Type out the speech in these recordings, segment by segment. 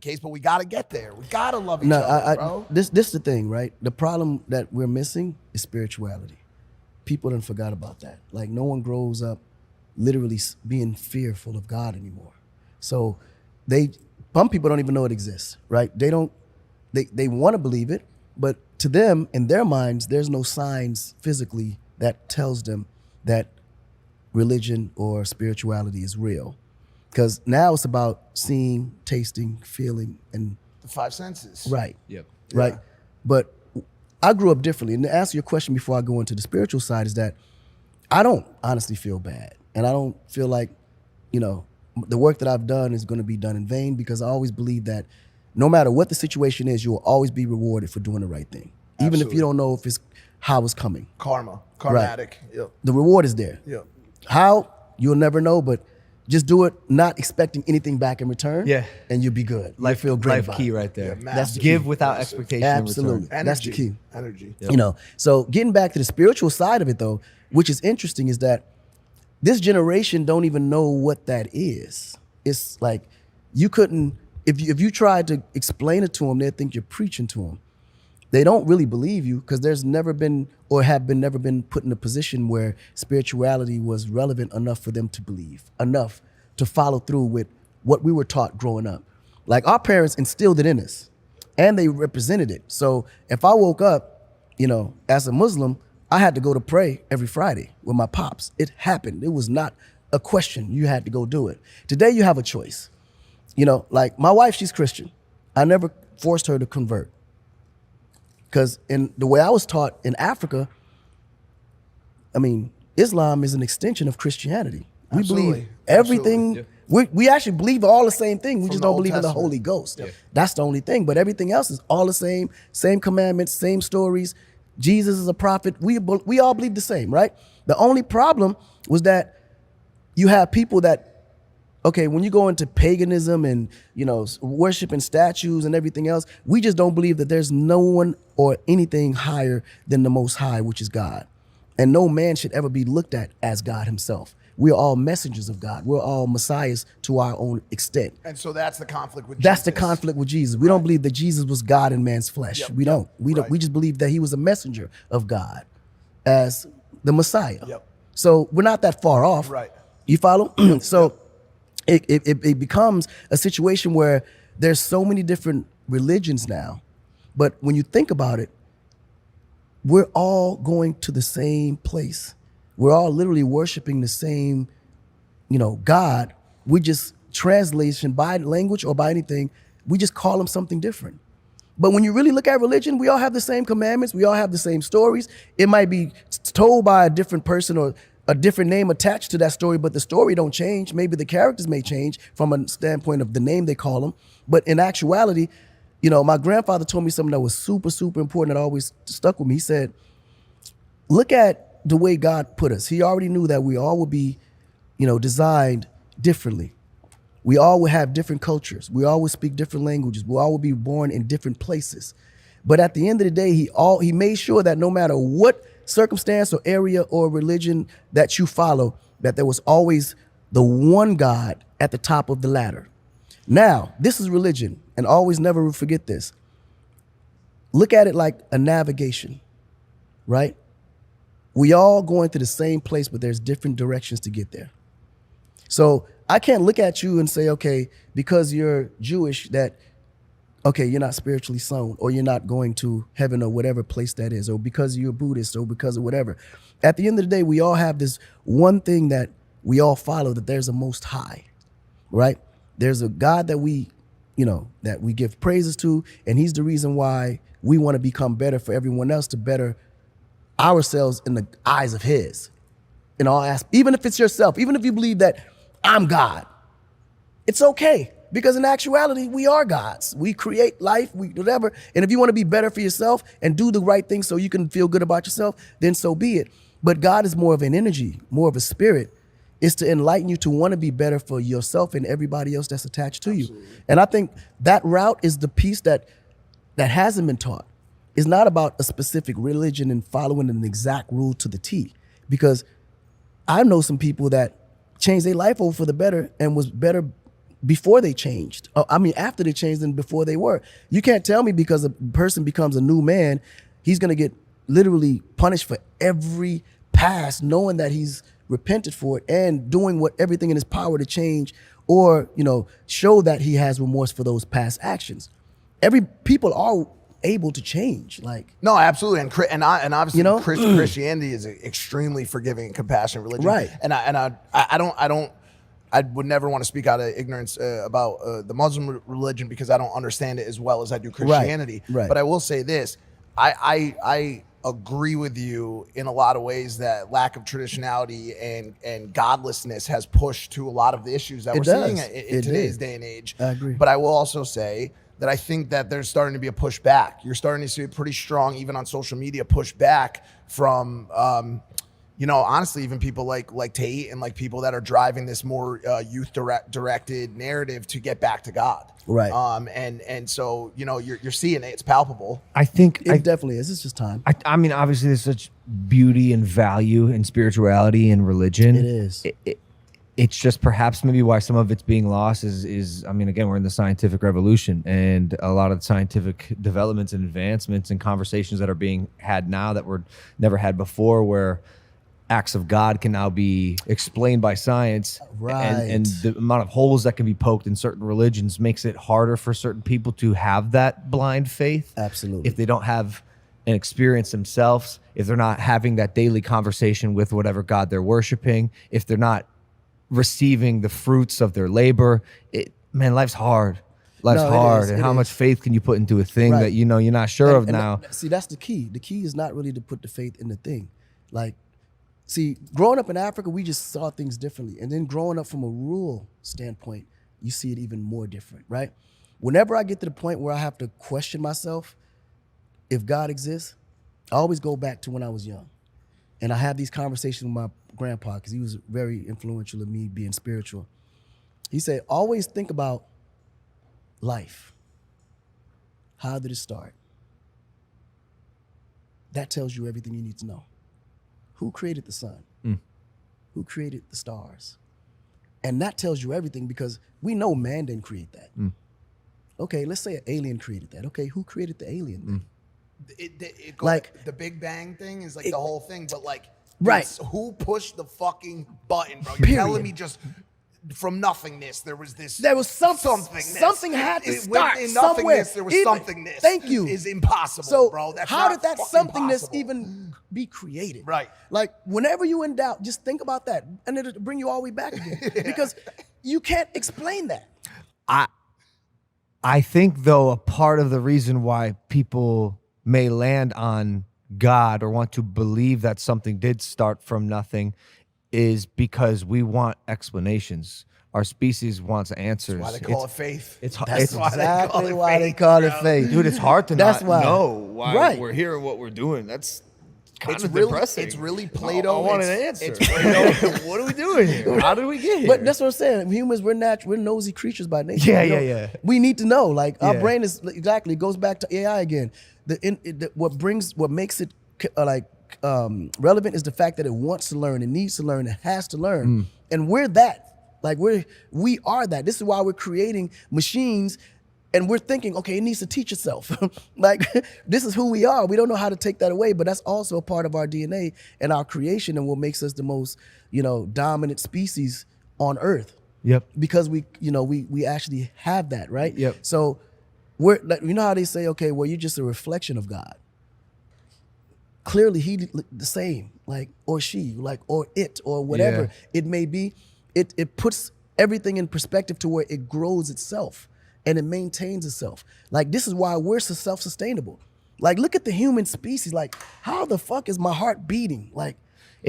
case, but we got to get there. We got to love each other, bro. This is the thing, right? The problem that we're missing is spirituality. People done forgot about that. Like, no one grows up literally being fearful of God anymore. So some people don't even know it exists, right? They want to believe it, but to them, in their minds, there's no signs physically that tells them that religion or spirituality is real. Because now it's about seeing, tasting, feeling, and the five senses. Right. Yep. Right. Yeah. But I grew up differently. And to answer your question before I go into the spiritual side is that I don't honestly feel bad. And I don't feel like, the work that I've done is going to be done in vain, because I always believe that no matter what the situation is, you will always be rewarded for doing the right thing. Absolutely. Even if you don't know if it's how it's coming. Karmatic. Right. Yep. The reward is there. Yep. How? You'll never know, but just do it, not expecting anything back in return. Yeah. And you'll be good. Life feel great life about key it. right there. Yeah, That's the Give key. without expectation. Absolutely. In return. That's the key. Energy. Yep. So getting back to the spiritual side of it though, which is interesting, is that this generation don't even know what that is. It's like you couldn't, if you tried to explain it to them, they'd think you're preaching to them. They don't really believe you because there's never been never been put in a position where spirituality was relevant enough for them to believe, enough to follow through with what we were taught growing up. Like, our parents instilled it in us and they represented it. So if I woke up, as a Muslim, I had to go to pray every Friday with my pops. It happened. It was not a question. You had to go do it. Today you have a choice. Like my wife, she's Christian. I never forced her to convert. Because in the way I was taught in Africa, Islam is an extension of Christianity. Absolutely. We believe everything. Absolutely. We actually believe all the same thing. We From just the don't Old believe in the Testament. Holy Ghost. Yep. That's the only thing. But everything else is all the same commandments, same stories. Jesus is a prophet. We all believe the same, right? The only problem was that you have people that, when you go into paganism and, worshiping statues and everything else, we just don't believe that there's no one or anything higher than the Most High, which is God. And no man should ever be looked at as God himself. We're all messengers of God. We're all messiahs to our own extent. And so that's the conflict with That's Jesus. the conflict with Jesus. We don't believe that Jesus was God in man's flesh. Yep. We don't. We don't. Right. We just believe that he was a messenger of God as the Messiah. Yep. So we're not that far off. Right. You follow? So it becomes a situation where there's so many different religions now. But when you think about it, we're all going to the same place. We're all literally worshiping the same, God. We just, translation by language or by anything, we just call him something different. But when you really look at religion, we all have the same commandments. We all have the same stories. It might be told by a different person or a different name attached to that story, but the story don't change. Maybe the characters may change from a standpoint of the name they call them. But in actuality, my grandfather told me something that was super, super important that always stuck with me. He said, look at the way God put us. He already knew that we all would be, designed differently. We all would have different cultures. We all would speak different languages. We all would be born in different places. But at the end of the day, he made sure that no matter what circumstance or area or religion that you follow, that there was always the one God at the top of the ladder. Now, this is religion, and always never forget this. Look at it like a navigation, right? We all going to the same place, but there's different directions to get there. So I can't look at you and say, okay, because you're Jewish, that, okay, you're not spiritually sound, or you're not going to heaven or whatever place that is, or because you're Buddhist or because of whatever. At the end of the day, we all have this one thing that we all follow, that there's a Most High, right? There's a God that we give praises to, and he's the reason why we want to become better for everyone else, to better ourselves in the eyes of his. In all aspects, even if it's yourself, even if you believe that I'm God, it's okay. Because in actuality, we are gods. We create life, whatever. And if you want to be better for yourself and do the right thing so you can feel good about yourself, then so be it. But God is more of an energy, more of a spirit. It's to enlighten you to want to be better for yourself and everybody else that's attached to you. And I think that route is the piece that hasn't been taught. It's not about a specific religion and following an exact rule to the T. Because I know some people that changed their life over for the better and was better before they changed. I mean, after they changed and before they were. You can't tell me because a person becomes a new man, he's going to get literally punished for every past, knowing that he's repented for it and doing everything in his power to change or, show that he has remorse for those past actions. People are able to change. Like, no, absolutely, and obviously, Christianity is an extremely forgiving and compassionate religion, right? And I would never want to speak out of ignorance about the Muslim religion because I don't understand it as well as I do Christianity. Right. But I will say this: I agree with you in a lot of ways that lack of traditionality and godlessness has pushed to a lot of the issues that we're seeing in today's day and age. I agree. But I will also say that I think that there's starting to be a pushback. You're starting to see a pretty strong, even on social media, pushback from, honestly, even people like Tate and like people that are driving this more youth-directed narrative to get back to God. Right. And so, you're seeing it. It's palpable. I think it definitely is. It's just time. I mean, obviously, there's such beauty and value in spirituality and religion. It is. It's just perhaps maybe why some of it's being lost is, I mean, again, we're in the scientific revolution, and a lot of the scientific developments and advancements and conversations that are being had now that were never had before, where acts of God can now be explained by science. Right. And the amount of holes that can be poked in certain religions makes it harder for certain people to have that blind faith. Absolutely. If they don't have an experience themselves, if they're not having that daily conversation with whatever God they're worshiping, if they're not receiving the fruits of their labor, life's hard. Life's hard. And how much faith can you put into a thing that you're not sure of now? See, that's the key. The key is not really to put the faith in the thing. Like, see, growing up in Africa, we just saw things differently. And then growing up from a rural standpoint, you see it even more different, right? Whenever I get to the point where I have to question myself if God exists, I always go back to when I was young. And I have these conversations with my grandpa because he was very influential in me being spiritual. He said, always think about life. How did it start? That tells you everything you need to know. Who created the sun? Who created the stars? And that tells you everything because we know man didn't create that. Okay, let's say an alien created that. Okay, who created the alien? The Big Bang thing is like the whole thing, but like, right? Who pushed the fucking button, bro? You're telling me just from nothingness there was something had to start somewhere. There was somethingness. Thank you. Is impossible, so bro. That's how did that somethingness possible. even be created? Right. Like whenever you in doubt, just think about that, and it'll bring you all the way back again because you can't explain that. I think though a part of the reason why people may land on God or want to believe that something did start from nothing is because we want explanations. Our species wants answers. That's why they call it faith. It's Exactly why they call it faith. Dude, it's hard to That's not why. know why we're here and what we're doing. That's kind of depressing. It's really Plato. I want an answer. It's Plato. What are we doing here? How did we get here? But that's what I'm saying. Humans, we're nosy creatures by nature. Yeah. We need to know. Like our brain is it goes back to AI again. What makes it relevant is the fact that it wants to learn, it needs to learn, it has to learn, and we're that. Like we are that. This is why we're creating machines, and we're thinking, okay, it needs to teach itself. Like this is who we are. We don't know how to take that away, but that's also a part of our DNA and our creation, and what makes us the most, dominant species on Earth. Yep. Because we actually have that, right? Yep. So we're like, how they say, okay, well, you're just a reflection of God. Clearly, he the same, like, or she, like, or it, or whatever it may be. It puts everything in perspective to where it grows itself and it maintains itself. Like, this is why we're so self-sustainable. Like, look at the human species. Like, how the fuck is my heart beating? Like,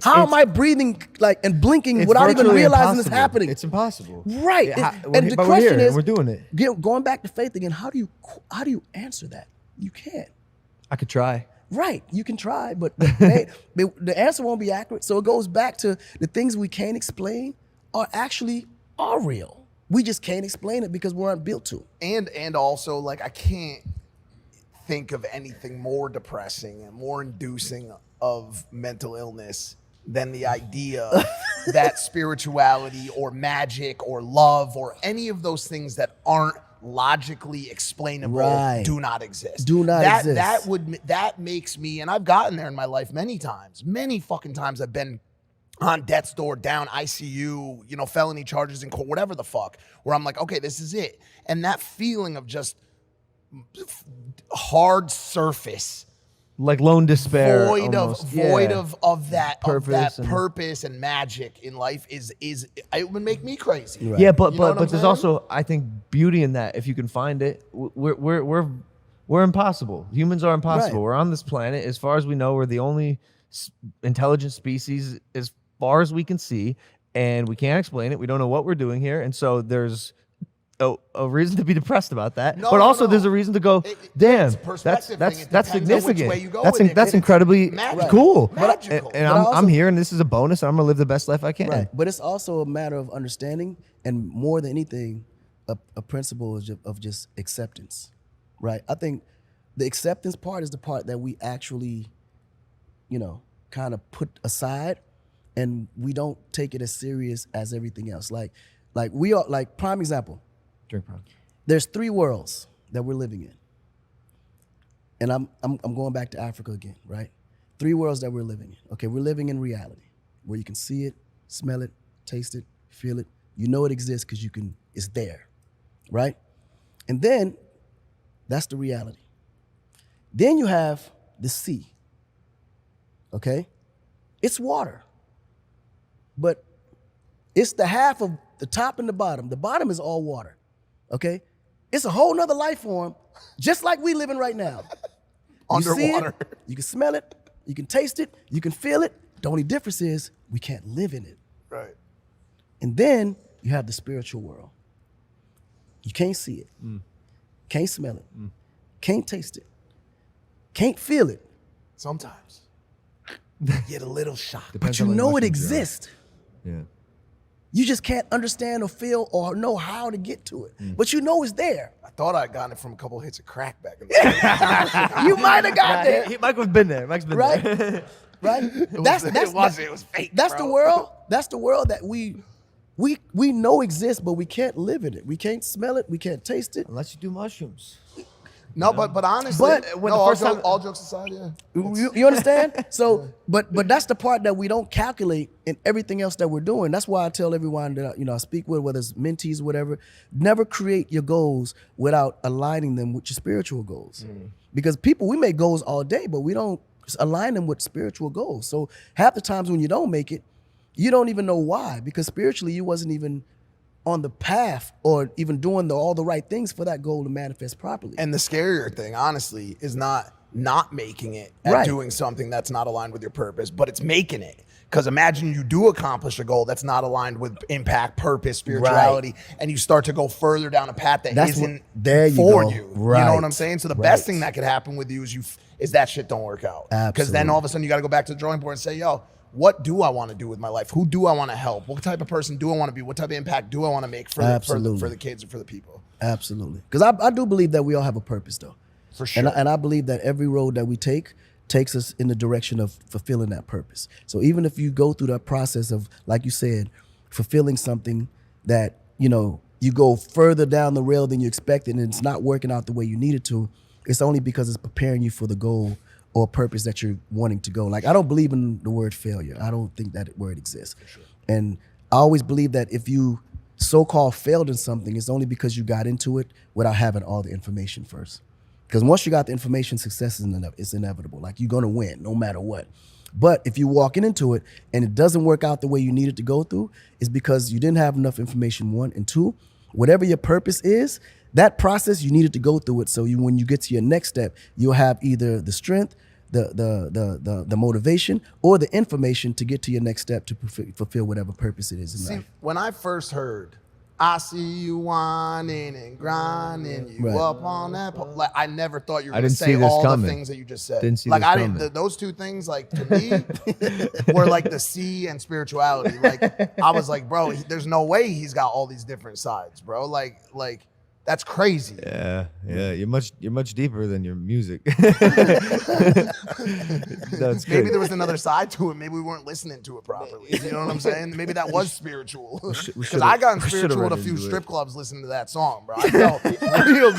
how am I breathing, like, and blinking without even realizing it's happening? It's impossible. Right. And the question is, we're doing it. Going back to faith again, how do you answer that? You can't. I could try. Right, you can try, but the answer won't be accurate. So it goes back to the things we can't explain are real. We just can't explain it because we aren't built to. And also, like, I can't think of anything more depressing and more inducing of mental illness than the idea that spirituality or magic or love or any of those things that aren't logically explainable do not exist. That makes me, and I've gotten there in my life many fucking times. I've been on death's door, down ICU, felony charges in court, whatever the fuck, where I'm like, okay, this is it. And that feeling of just hard surface, like lone despair, void of that purpose, purpose and magic in life is it would make me crazy. Right. Yeah, but there's saying? also, I think, beauty in that. If you can find it, we're impossible. Humans are impossible. Right. We're on this planet. As far as we know, we're the only intelligent species as far as we can see, and we can't explain it. We don't know what we're doing here, and so there's a reason to be depressed about that, but also there's a reason to go, damn, that's significant. That's incredibly cool. Magical. And I'm here, and this is a bonus, and I'm gonna live the best life I can. Right. But it's also a matter of understanding, and more than anything, a principle of just acceptance, right? I think the acceptance part is the part that we actually, kind of put aside, and we don't take it as serious as everything else. Like we are, like, prime example. Drink prime. There's 3 worlds that we're living in. And I'm going back to Africa again, right? 3 worlds that we're living in. Okay, we're living in reality, where you can see it, smell it, taste it, feel it. You know it exists because it's there, right? And then that's the reality. Then you have the sea, okay? It's water, but it's the half of the top and the bottom. The bottom is all water. Okay, it's a whole nother life form, just like we living right now. Underwater. You can smell it, you can taste it, you can feel it. The only difference is we can't live in it. Right. And then you have the spiritual world. You can't see it, can't smell it, can't taste it, can't feel it. Sometimes you get a little shocked, but you know it exists. Yeah. You just can't understand or feel or know how to get to it. But you know it's there. I thought I'd gotten it from a couple of hits of crack back in the day. You might have got there. Mike's been there. Right? Right? It was fake. That's bro. the world. That's the world that we know exists, but we can't live in it. We can't smell it. We can't taste it. Unless you do mushrooms. No, but honestly, when the first time, all jokes aside, yeah. You understand? So, but that's the part that we don't calculate in everything else that we're doing. That's why I tell everyone that I speak with, whether it's mentees or whatever, never create your goals without aligning them with your spiritual goals. Because we make goals all day, but we don't align them with spiritual goals. So half the times when you don't make it, you don't even know why, because spiritually you wasn't even on the path or even doing all the right things for that goal to manifest properly. And the scarier thing, honestly, is not making it and doing something that's not aligned with your purpose, but it's making it. Because imagine you do accomplish a goal that's not aligned with impact, purpose, spirituality, and you start to go further down a path that isn't for you. Right. You know what I'm saying? So the best thing that could happen with you is that shit don't work out. Because then all of a sudden you got to go back to the drawing board and say, yo, what do I want to do with my life? Who do I want to help? What type of person do I want to be? What type of impact do I want to make for the kids and for the people? Absolutely. Because I do believe that we all have a purpose, though. For sure. And I believe that every road that we takes us in the direction of fulfilling that purpose. So even if you go through that process of, like you said, fulfilling something that, you go further down the rail than you expected and it's not working out the way you need it to, it's only because it's preparing you for the goal or purpose that you're wanting to go. Like, I don't believe in the word failure. I don't think that word exists. Sure. And I always believe that if you so-called failed in something, it's only because you got into it without having all the information first. Because once you got the information, success is inevitable. Like, you're gonna win no matter what. But if you're walking into it and it doesn't work out the way you need it to go through, it's because you didn't have enough information, 1, and 2, whatever your purpose is, that process, you needed to go through it. So when you get to your next step, you'll have either the strength, the motivation, or the information to get to your next step to fulfill whatever purpose it is in life. When I first heard, I see you whining and grinding, you up on that. Like, I never thought you were going to say all the things that you just said. Those two things, like, to me, were like the sea and spirituality. Like, I was like, bro, there's no way he's got all these different sides, bro. Like That's crazy. Yeah, you're much deeper than your music. That's Maybe good. there was another side to it. Maybe we weren't listening to it properly. You know what I'm saying? Maybe that was spiritual. Because I got we should've spiritual at a read few into it. strip clubs listening to that song, bro. I felt real